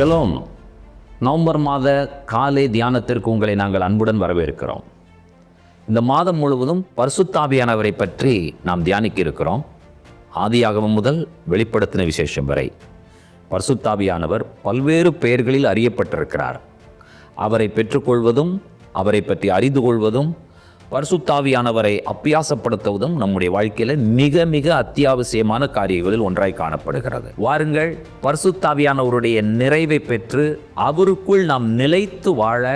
Shalom. November மாத காலை தியானத்திற்கு உங்களை நாங்கள் அன்புடன் வரவேற்கிறோம். இந்த மாதம் முழுவதும் பரிசுத்த ஆவியானவரை பற்றி நாம் தியானிக்க இருக்கிறோம். ஆதியாகமம் முதல் வெளிப்படுத்தின விசேஷம் வரை பரிசுத்த ஆவியானவர் பல்வேறு பெயர்களில் அறியப்பட்டிருக்கிறார். அவரை பெற்றுக்கொள்வதும் அவரை பற்றி அறிந்து கொள்வதும் பரிசுத்த ஆவியானவரை அப்பியாசப்படுத்துவதும் நம்முடைய வாழ்க்கையில் மிக மிக அத்தியாவசியமான காரியங்களில் ஒன்றாய் காணப்படுகிறது. வாருங்கள், பரிசுத்த ஆவியானவருடைய நிறைவை பெற்று அவருக்குள் நாம் நிலைத்து வாழ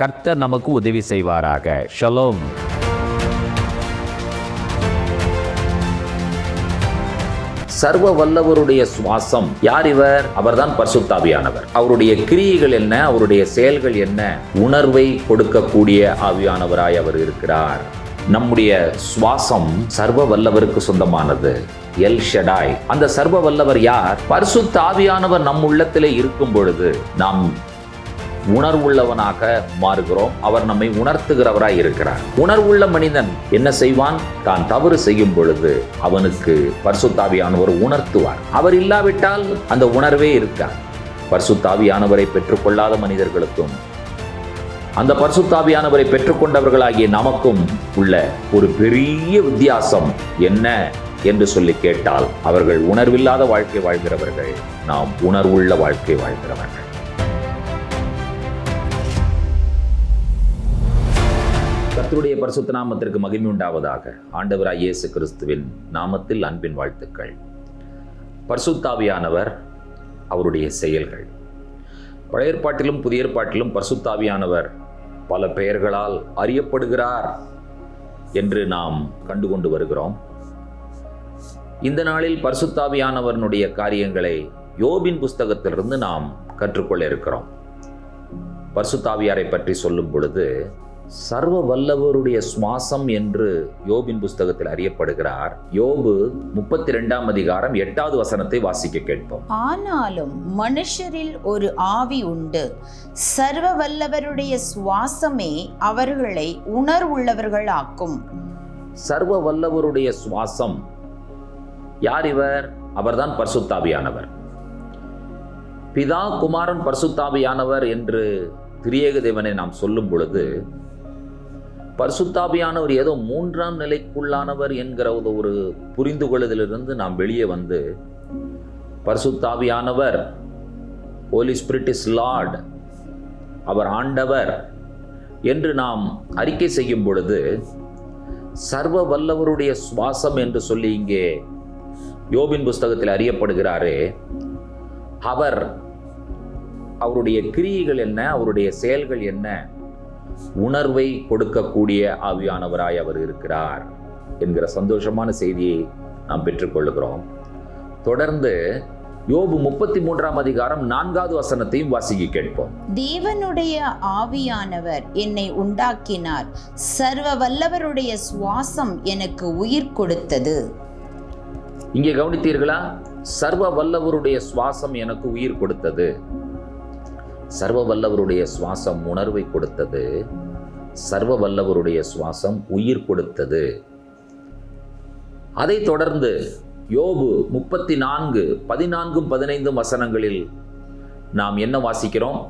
கர்த்தர் நமக்கு உதவி செய்வாராக. ஷலோம். சர்வ வல்லவருடைய சுவாசம். யார் இவர்? அவர்தான் பரிசுத்த ஆவியானவர். அவருடைய கிரியைகள் என்ன, அவருடைய செயல்கள் என்ன? உணர்வை கொடுக்கக்கூடிய ஆவியானவராய் அவர் இருக்கிறார். நம்முடைய சுவாசம் சர்வ வல்லவருக்கு சொந்தமானது. எல் ஷடாய். அந்த சர்வ வல்லவர் யார்? பரிசுத்த ஆவியானவர் நம் உள்ளத்திலே இருக்கும் பொழுது நாம் உணர்வுள்ளவனாக மாறுகிறோம். அவர் நம்மை உணர்த்துகிறவராய் இருக்கிறார். உணர்வுள்ள மனிதன் என்ன செய்வான்? தான் தவறு செய்யும் பொழுது அவனுக்கு பரிசுத்த ஆவியானவர் உணர்த்துவார். அவர் இல்லாவிட்டால் அந்த உணர்வே இருக்கார். பரிசுத்த ஆவியானவரை பெற்றுக்கொள்ளாத மனிதர்களுக்கும் அந்த பரிசுத்த ஆவியானவரை பெற்றுக்கொண்டவர்களாகிய நமக்கும் உள்ள ஒரு பெரிய வித்தியாசம் என்ன என்று சொல்லி கேட்டால், அவர்கள் உணர்வில்லாத வாழ்க்கை வாழ்கிறவர்கள், நாம் உணர்வுள்ள வாழ்க்கை வாழ்கிறவர்கள். கர்த்தருடைய பரிசுத்த நாமத்திற்கு மகிமை உண்டாவதாக. ஆண்டவராய் இயேசு கிறிஸ்துவின் நாமத்தில் அன்பின் வாழ்த்துக்கள். பரிசுத்த ஆவியானவர், அவருடைய செயல்கள். பழைய ஏற்பாட்டிலும் புதிய ஏற்பாட்டிலும் பரிசுத்த ஆவியானவர் பல பெயர்களால் அறியப்படுகிறார் என்று நாம் கண்டுகொண்டு வருகிறோம். இந்த நாளில் பரிசுத்த ஆவியானவருடைய காரியங்களை யோபின் புஸ்தகத்திலிருந்து நாம் கற்றுக்கொள்ள இருக்கிறோம். பரிசுத்த ஆவியாரை பற்றி சொல்லும் பொழுது சர்வ வல்லவருடைய சுவாசம் என்று யோபின் புஸ்தகத்தில் அறியப்படுகிறார். யோபு 32ஆம் அதிகாரம் 8வது வசனத்தை வாசிக்க கேட்போம். ஆனாலும் மனுஷரில் ஒரு ஆவி உண்டு, சர்வ வல்லவருடைய சுவாசமே அவர்களை உணர்வுள்ளவர்கள் ஆக்கும். சர்வ வல்லவருடைய சுவாசம். யார் இவர்? அவர்தான் பரிசுத்த ஆவியானவர். பிதா, குமாரன், பரிசுத்த ஆவியானவர் என்று திரியேக தேவனை நாம் சொல்லும் பொழுது பரிசுத்த ஆவியானவர் ஏதோ மூன்றாம் நிலைக்குள்ளானவர் என்கிற ஒரு புரிந்து கொள்ளுதலிருந்து நாம் வெளியே வந்து பரிசுத்த ஆவியானவர், ஹோலி ஸ்பிரிட் இஸ் லார்ட், அவர் ஆண்டவர் என்று நாம் அறிக்கை செய்யும் பொழுது சர்வ வல்லவருடைய சுவாசம் என்று சொல்லி இங்கே யோபின் புஸ்தகத்தில் அறியப்படுகிறாரே, அவருடைய கிரியைகள் என்ன, அவருடைய செயல்கள் என்ன? உணர்வை கொடுக்கக்கூடிய ஆவியானவராய் அவர் இருக்கிறார் என்கிற சந்தோஷமான செய்தியை நாம் பெற்றுக்கொள்ளுகிறோம். தொடர்ந்து யோபு 33ஆம் அதிகாரம் 4வது வசனத்தையும் வாசிக்க கேட்போம். தேவனுடைய ஆவியானவர் என்னை உண்டாக்கினார், சர்வ வல்லவருடைய சுவாசம் எனக்கு உயிர் கொடுத்தது. இங்கே கவனித்தீர்களா? சர்வ வல்லவருடைய சுவாசம் எனக்கு உயிர் கொடுத்தது. சர்வ வல்லவருடைய சுவாசம் உணர்வை கொடுத்தது. சர்வ வல்லவருடைய சுவாசம் உயிர் கொடுத்தது. அதை தொடர்ந்து யோபு 34, 14, 15 வசனங்களில் நாம் என்ன வாசிக்கிறோம்?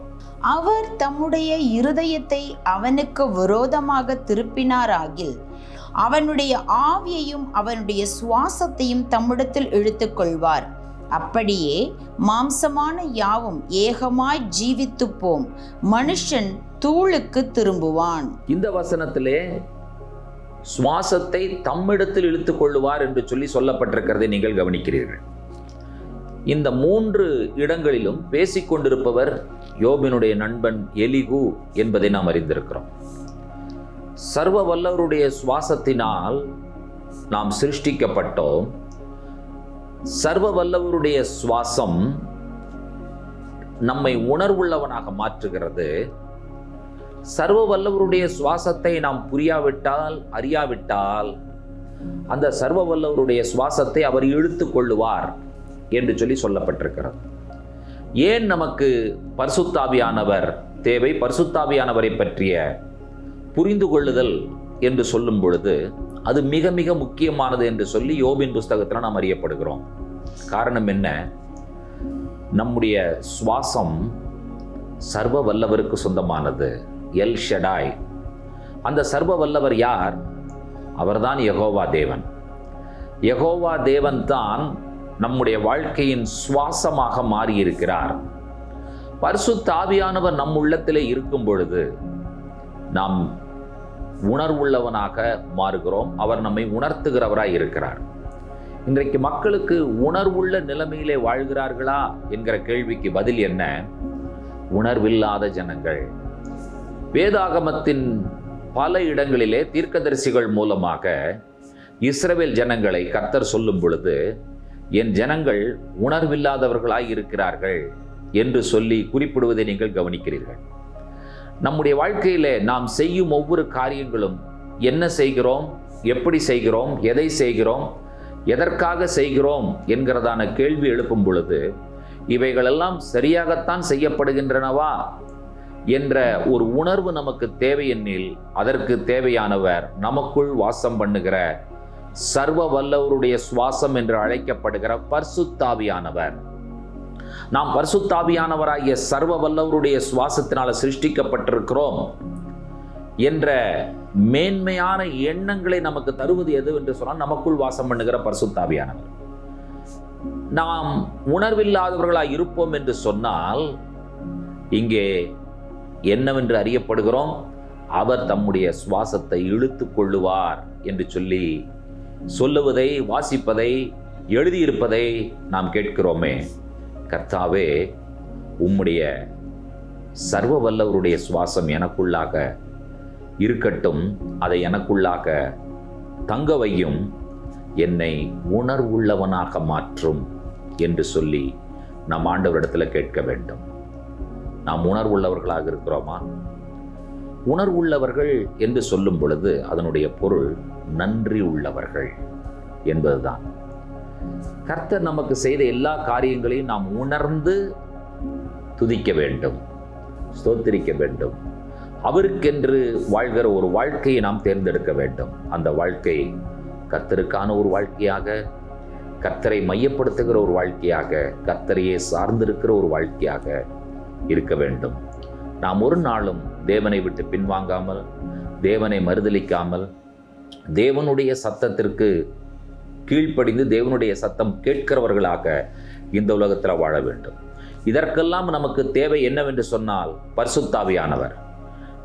அவர் தம்முடைய இருதயத்தை அவனுக்கு விரோதமாக திருப்பினாராகில் அவனுடைய ஆவியையும் அவனுடைய சுவாசத்தையும் தம்மிடத்தில் இழுத்துக் கொள்வார். அப்படியே மாம்சமான யாவும் ஏகமாய் ஜீவித்து போம், மனுஷன் தூளுக்கு திரும்புவான். இந்த வசனத்திலே சுவாசத்தை தம்மிடத்தில் இழுத்துக் கொள்ளுவார் என்று சொல்லி சொல்லப்பட்டிருக்கிறதை நீங்கள் கவனிக்கிறீர்கள். இந்த 3 இடங்களிலும் பேசிக்கொண்டிருப்பவர் யோபினுடைய நண்பன் எலிகு என்பதை நாம் அறிந்திருக்கிறோம். சர்வ வல்லவருடைய சுவாசத்தினால் நாம் சிருஷ்டிக்கப்பட்டோம். சர்வ வல்லவருடைய சுவாசம் நம்மை உணர்வுள்ளவனாக மாற்றுகிறது. சர்வ வல்லவருடைய சுவாசத்தை நாம் புரியாவிட்டால், அறியாவிட்டால் அந்த சர்வ வல்லவருடைய சுவாசத்தை அவர் இழுத்துக் கொள்ளுவார் என்று சொல்லி சொல்லப்பட்டிருக்கிறது. ஏன் நமக்கு பரிசுத்த ஆவியானவர் தேவை? பரிசுத்த ஆவியானவரை பற்றிய புரிந்து கொள்ளுதல் என்று சொல்லும் பொழுது அது மிக மிக முக்கியமானது என்று சொல்லி யோபின் புஸ்தகத்தில் நாம் அறியப்படுகிறோம். காரணம் என்ன? நம்முடைய சுவாசம் சர்வ வல்லவருக்கு சொந்தமானது. எல் ஷடாய். அந்த சர்வ வல்லவர் யார்? அவர்தான் யெகோவா தேவன். யெகோவா தேவன் தான் நம்முடைய வாழ்க்கையின் சுவாசமாக மாறியிருக்கிறார். பரிசுத்த ஆவியானவர் நம் உள்ளத்திலே இருக்கும் பொழுது நாம் உணர்வுள்ளவனாக மாறுகிறோம். அவர் நம்மை உணர்த்துகிறவராய் இருக்கிறார். இன்றைக்கு மக்களுக்கு உணர்வுள்ள நிலைமையிலே வாழ்கிறார்களா என்கிற கேள்விக்கு பதில் என்ன? உணர்வில்லாத ஜனங்கள். வேதாகமத்தின் பல இடங்களிலே தீர்க்கதரிசிகள் மூலமாக இஸ்ரவேல் ஜனங்களை கர்த்தர் சொல்லும் பொழுது, என் ஜனங்கள் உணர்வில்லாதவர்களாய் இருக்கிறார்கள் என்று சொல்லி குறிப்பிடுவதை நீங்கள் கவனிக்கிறீர்கள். நம்முடைய வாழ்க்கையிலே நாம் செய்யும் ஒவ்வொரு காரியங்களும் என்ன செய்கிறோம், எப்படி செய்கிறோம், எதை செய்கிறோம், எதற்காக செய்கிறோம் என்கிறதான கேள்வி எழுப்பும் பொழுது, இவைகளெல்லாம் சரியாகத்தான் செய்யப்படுகின்றனவா என்ற ஒரு உணர்வு நமக்கு தேவை எனில், அதற்கு தேவையானவர் நமக்குள் வாசம் பண்ணுகிற சர்வ வல்லவருடைய சுவாசம் என்று அழைக்கப்படுகிற பரிசுத்தாவியானவர். நாம் பரிசுத்தாவியானவராகிய சர்வ வல்லவருடைய சுவாசத்தினால சிருஷ்டிக்கப்பட்டிருக்கிறோம் என்ற மேன்மையான எண்ணங்களை நமக்கு தருவது எது என்று சொன்னால், நமக்குள் வாசம் பண்ணுகிற பரிசுத்தாவியானவர். நாம் உணர்வில்லாதவர்களாய் இருப்போம் என்று சொன்னால் இங்கே என்னவென்று அறியப்படுகிறோம்? அவர் தம்முடைய சுவாசத்தை இழுத்து கொள்ளுவார் என்று சொல்லி சொல்லுவதை, வாசிப்பதை, எழுதியிருப்பதை நாம் கேட்கிறோமே. கர்த்தாவே, உம்முடைய சர்வ வல்லவருடைய சுவாசம் எனக்குள்ளாக இருக்கட்டும், அதை எனக்குள்ளாக தங்க வையும், என்னை உணர்வுள்ளவனாக மாற்றும் என்று சொல்லி நாம் ஆண்டவரிடத்தில் கேட்க வேண்டும். நாம் உணர்வுள்ளவர்களாக இருக்கிறோமா? உணர்வுள்ளவர்கள் என்று சொல்லும் பொழுது அதனுடைய பொருள் நன்றி உள்ளவர்கள் என்பதுதான். கர்த்தர் நமக்கு செய்த எல்லா காரியங்களையும் நாம் உணர்ந்து துதிக்க வேண்டும், ஸ்தோத்திரிக்க வேண்டும். அவருக்கென்று வாழ்கிற ஒரு வாழ்க்கையை நாம் தேர்ந்தெடுக்க வேண்டும். அந்த வாழ்க்கை கர்த்தருக்கான ஒரு வாழ்க்கையாக, கர்த்தரை மையப்படுத்துகிற ஒரு வாழ்க்கையாக, கர்த்தரையே சார்ந்திருக்கிற ஒரு வாழ்க்கையாக இருக்க வேண்டும். நாம் ஒரு நாளும் தேவனை விட்டு பின்வாங்காமல், தேவனை மறுதலிக்காமல், தேவனுடைய சத்தத்திற்கு கீழ்ப்படிந்து தேவனுடைய சத்தம் கேட்கிறவர்களாக இந்த உலகத்தில் வாழ வேண்டும். இதற்கெல்லாம் நமக்கு தேவை என்னவென்று சொன்னால், பரிசுத்தாவியானவர்.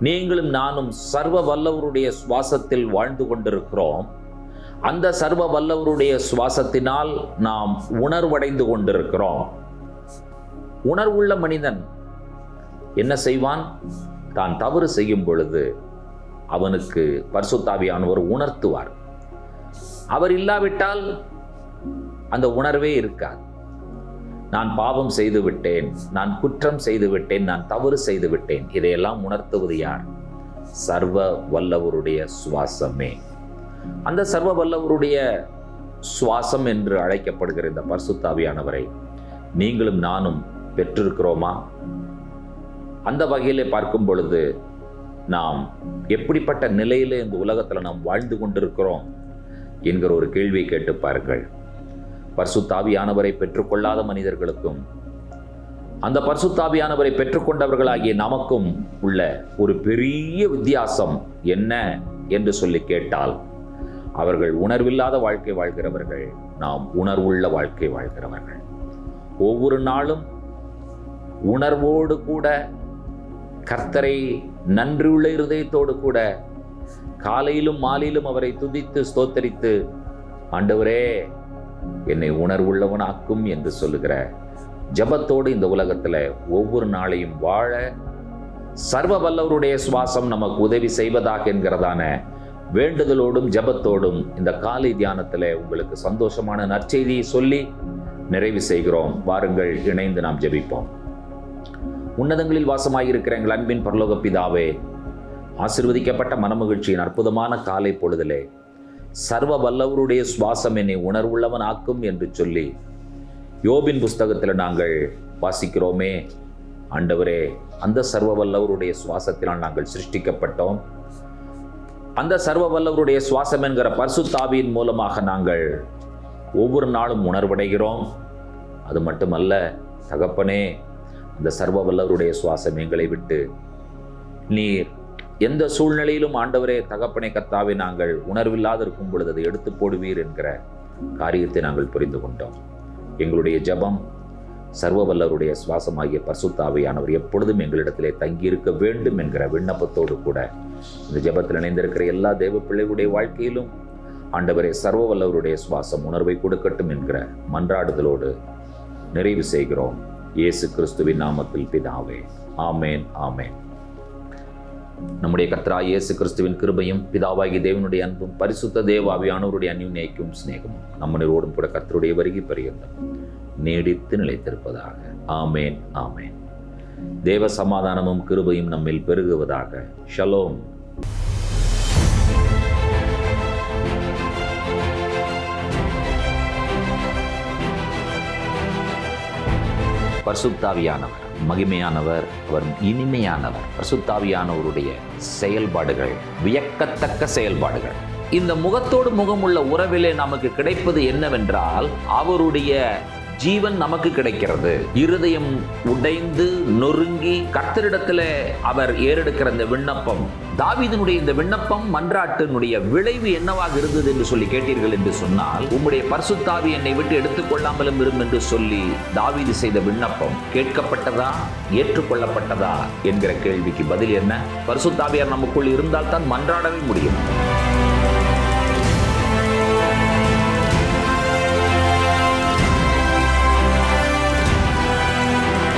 நீங்களும் நானும் சர்வ வல்லவருடைய சுவாசத்தில் வாழ்ந்து கொண்டிருக்கிறோம். அந்த சர்வ வல்லவருடைய சுவாசத்தினால் நாம் உணர்வடைந்து கொண்டிருக்கிறோம். உணர்வுள்ள மனிதன் என்ன செய்வான்? தான் தவறு செய்யும் பொழுது அவனுக்கு பரிசுத்தாவியானவர் உணர்த்துவார். அவர் இல்லாவிட்டால் அந்த உணர்வே இருக்காது. நான் பாவம் செய்து விட்டேன், நான் குற்றம் செய்து விட்டேன், நான் தவறு செய்து விட்டேன், இதையெல்லாம் உணர்த்துவது யார்? சர்வ வல்லவருடைய சுவாசமே. அந்த சர்வ வல்லவருடைய சுவாசம் என்று அழைக்கப்படுகிற இந்த பரிசுத்தாவியானவரை நீங்களும் நானும் பெற்றிருக்கிறோமா? அந்த வகையிலே பார்க்கும் பொழுது நாம் எப்படிப்பட்ட நிலையிலே இந்த உலகத்தில் நாம் வாழ்ந்து கொண்டிருக்கிறோம் என்கிற ஒரு கேள்வியை கேட்டு பாருங்கள். பரிசுத்தாவியானவரை பெற்றுக்கொள்ளாத மனிதர்களுக்கும் அந்த பரிசுத்தாவியானவரை பெற்றுக்கொண்டவர்களாகிய நமக்கும் உள்ள ஒரு பெரிய வித்தியாசம் என்ன என்று சொல்லி கேட்டால், அவர்கள் உணர்வில்லாத வாழ்க்கை வாழ்கிறவர்கள், நாம் உணர்வுள்ள வாழ்க்கை வாழ்கிறவர்கள். ஒவ்வொரு நாளும் உணர்வோடு கூட, கர்த்தரை நன்றியுள்ள இருதயத்தோடு கூட, காலையிலும் மாலையிலும் அவரை துதித்து ஸ்தோத்தரித்து, ஆண்டவரே என்னை உணர்வுள்ளவனாக்கும் என்று சொல்லுகிற ஜபத்தோடு இந்த உலகத்தில் ஒவ்வொரு நாளையும் வாழ சர்வ வல்லவருடைய சுவாசம் நமக்கு உதவி செய்வதாக என்கிறதான வேண்டுதலோடும் ஜபத்தோடும் இந்த காலை தியானத்தில் உங்களுக்கு சந்தோஷமான நற்செய்தியை சொல்லி நிறைவு செய்கிறோம். வாருங்கள், இணைந்து நாம் ஜெபிப்போம். உன்னதங்களில் வாசமாயிருக்கிற எங்கள் அன்பின் பரலோக பிதாவே, ஆசீர்வதிக்கப்பட்ட மனமகிழ்ச்சியின் அற்புதமான காலை பொழுதிலே சர்வ வல்லவருடைய சுவாசம் என்னை உணர்வுள்ளவன் ஆக்கும் என்று சொல்லி யோபின் புஸ்தகத்தில் நாங்கள் வாசிக்கிறோமே. ஆண்டவரே, அந்த சர்வ வல்லவருடைய சுவாசத்தினால் நாங்கள் சிருஷ்டிக்கப்பட்டோம். அந்த சர்வ வல்லவருடைய சுவாசம் என்கிற பரிசுத்தாவியின் மூலமாக நாங்கள் ஒவ்வொரு நாளும் உணர்வடைகிறோம். அது மட்டுமல்ல, தகப்பனே, அந்த சர்வ வல்லவருடைய சுவாசம் எங்களை விட்டு நீர் எந்த சூழ்நிலையிலும் ஆண்டவரே தகப்பனே கர்த்தாவே நாங்கள் உணர்வில்லாது இருக்கும் பொழுது அதை எடுத்து போடுவீர் என்கிற காரியத்தை நாங்கள் புரிந்து கொண்டோம். எங்களுடைய ஜெபம் சர்வ வல்லவருடைய சுவாசமாகிய பரிசுத்த ஆவியானவர் எப்பொழுதும் எங்களிடத்திலே தங்கியிருக்க வேண்டும் என்கிற விண்ணப்பத்தோடு கூட இந்த ஜெபத்தில் இணைந்திருக்கிற எல்லா தேவ பிள்ளைகளுடைய வாழ்க்கையிலும் ஆண்டவரே சர்வ வல்லவருடைய சுவாசம் உணர்வை கொடுக்கட்டும் என்கிற மன்றாடுதலோடு நிறைவு செய்கிறோம். இயேசு கிறிஸ்துவின் நாமத்தில் பிதாவே, ஆமேன், ஆமேன். நம்முடைய கர்த்தராகிய இயேசு கிறிஸ்துவின் கிருபையும் பிதாவாகிய தேவனுடைய அன்பும் பரிசுத்த தேவ ஆவியானவருடைய அந்யோன்யமும் சிநேகமும் நம்மளோடும் கூட கர்த்தருடைய வருகை பரியந்தம் நீடித்து நிலைத்திருப்பதாக. ஆமேன், ஆமேன். தேவ சமாதானமும் கிருபையும் நம்மில் பெருகுவதாக. ஷலோம். பரிசுத்தாவியானவர் மகிமையானவர், அவர் இனிமையானவர். பரிசுத்தாவியானவருடைய செயல்பாடுகள் வியக்கத்தக்க செயல்பாடுகள். இந்த முகத்தோடு முகமுள்ள உறவிலே நமக்கு கிடைப்பது என்னவென்றால் அவருடைய ஜீவன் நமக்கு கிடைக்கிறது. இருதயம் உடைந்து நொறுங்கி கர்த்தரிடத்தில் அவர் ஏறெடுக்கிற இந்த விண்ணப்பம், தாவீதினுடைய இந்த விண்ணப்பம் மன்றாட்டினுடைய விளைவு என்னவாக இருந்தது என்று சொல்லி கேட்டீர்கள் என்று சொன்னால், உம்முடைய பரிசுத்தாவி என்னை விட்டு எடுத்துக்கொள்ளாமலும் இரும் என்று சொல்லி தாவீது செய்த விண்ணப்பம் கேட்கப்பட்டதா, ஏற்றுக்கொள்ளப்பட்டதா என்கிற கேள்விக்கு பதில் என்ன? பரிசுத்தாவியார் நமக்குள் இருந்தால் தான் மன்றாடவே முடியும்.